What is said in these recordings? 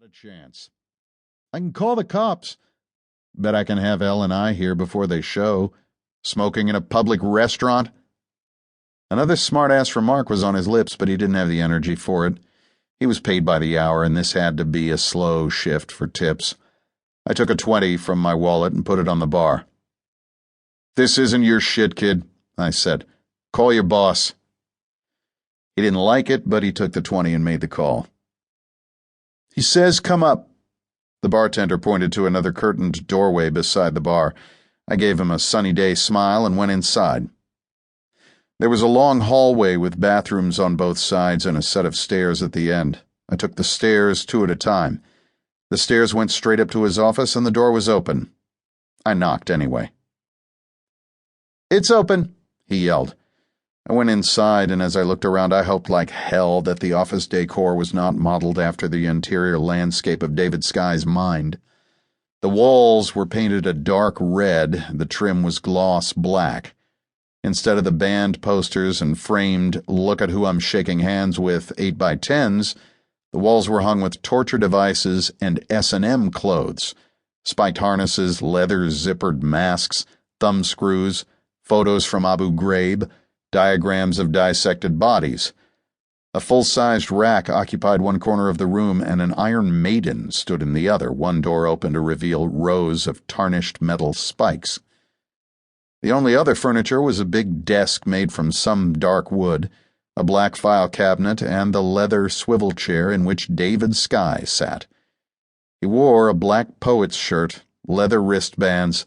Not a chance. I can call the cops. Bet I can have Elle and I here before they show. Smoking in a public restaurant. Another smart-ass remark was on his lips, but he didn't have the energy for it. He was paid by the hour, and this had to be a slow shift for tips. I took a 20 from my wallet and put it on the bar. "This isn't your shit, kid," I said. "Call your boss." He didn't like it, but he took the 20 and made the call. "He says come up." The bartender pointed to another curtained doorway beside the bar. I gave him a sunny day smile and went inside. There was a long hallway with bathrooms on both sides and a set of stairs at the end. I took the stairs two at a time. The stairs went straight up to his office and the door was open. I knocked anyway. "It's open," he yelled. I went inside, and as I looked around, I hoped like hell that the office decor was not modeled after the interior landscape of David Sky's mind. The walls were painted a dark red, the trim was gloss black. Instead of the band posters and framed "Look at who I'm shaking hands with" 8x10s, the walls were hung with torture devices and S&M clothes, spiked harnesses, leather zippered masks, thumb screws, photos from Abu Ghraib, diagrams of dissected bodies. A full-sized rack occupied one corner of the room, and an Iron Maiden stood in the other, one door open to reveal rows of tarnished metal spikes. The only other furniture was a big desk made from some dark wood, a black file cabinet, and the leather swivel chair in which David Sky sat. He wore a black poet's shirt, leather wristbands,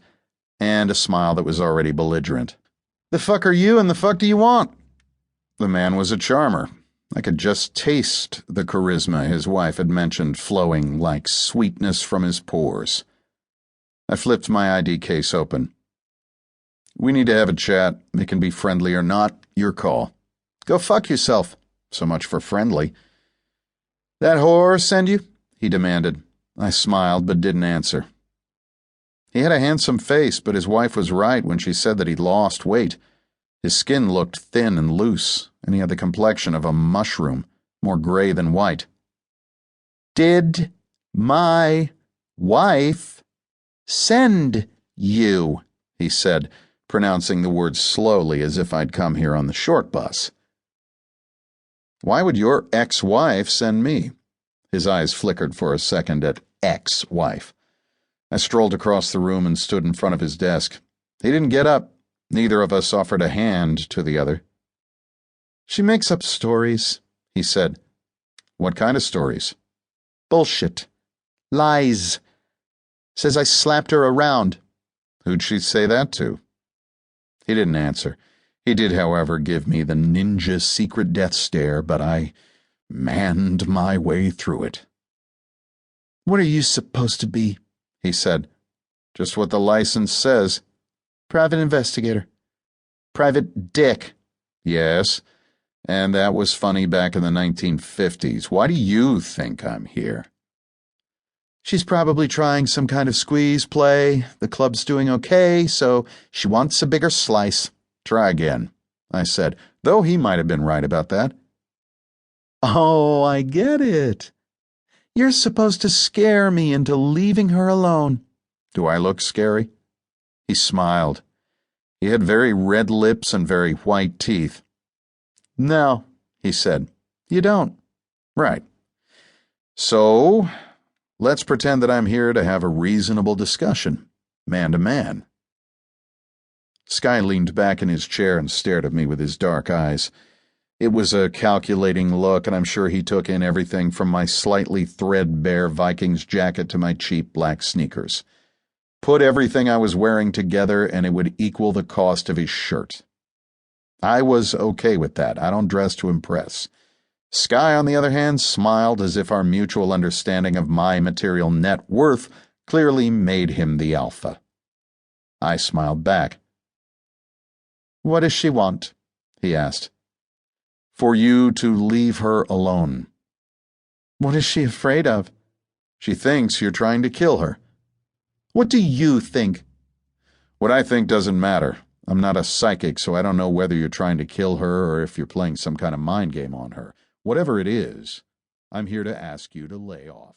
and a smile that was already belligerent. "The fuck are you and the fuck do you want?" The man was a charmer. I could just taste the charisma his wife had mentioned flowing like sweetness from his pores. I flipped my ID case open. "We need to have a chat. It can be friendly or not. Your call." "Go fuck yourself." So much for friendly. "That whore send you?" he demanded. I smiled but didn't answer. He had a handsome face, but his wife was right when she said that he'd lost weight. His skin looked thin and loose, and he had the complexion of a mushroom, more gray than white. "Did my wife send you?" he said, pronouncing the words slowly as if I'd come here on the short bus. "Why would your ex-wife send me?" His eyes flickered for a second at ex-wife. I strolled across the room and stood in front of his desk. He didn't get up. Neither of us offered a hand to the other. "She makes up stories," he said. "What kind of stories?" "Bullshit. Lies. Says I slapped her around." "Who'd she say that to?" He didn't answer. He did, however, give me the ninja secret death stare, but I manned my way through it. "What are you supposed to be?" he said. "Just what the license says." "Private investigator." "Private dick." "Yes, and that was funny back in the 1950s. Why do you think I'm here?" "She's probably trying some kind of squeeze play. The club's doing okay, so she wants a bigger slice." "Try again," I said, though he might have been right about that. "Oh, I get it. You're supposed to scare me into leaving her alone." "Do I look scary?" He smiled. He had very red lips and very white teeth. "No," he said. "You don't." "Right. So, let's pretend that I'm here to have a reasonable discussion, man to man." Sky leaned back in his chair and stared at me with his dark eyes. It was a calculating look, and I'm sure he took in everything from my slightly threadbare Vikings jacket to my cheap black sneakers. Put everything I was wearing together, and it would equal the cost of his shirt. I was okay with that. I don't dress to impress. Sky, on the other hand, smiled as if our mutual understanding of my material net worth clearly made him the alpha. I smiled back. "What does she want?" he asked. "For you to leave her alone." "What is she afraid of?" "She thinks you're trying to kill her." "What do you think?" "What I think doesn't matter. I'm not a psychic, so I don't know whether you're trying to kill her or if you're playing some kind of mind game on her. Whatever it is, I'm here to ask you to lay off."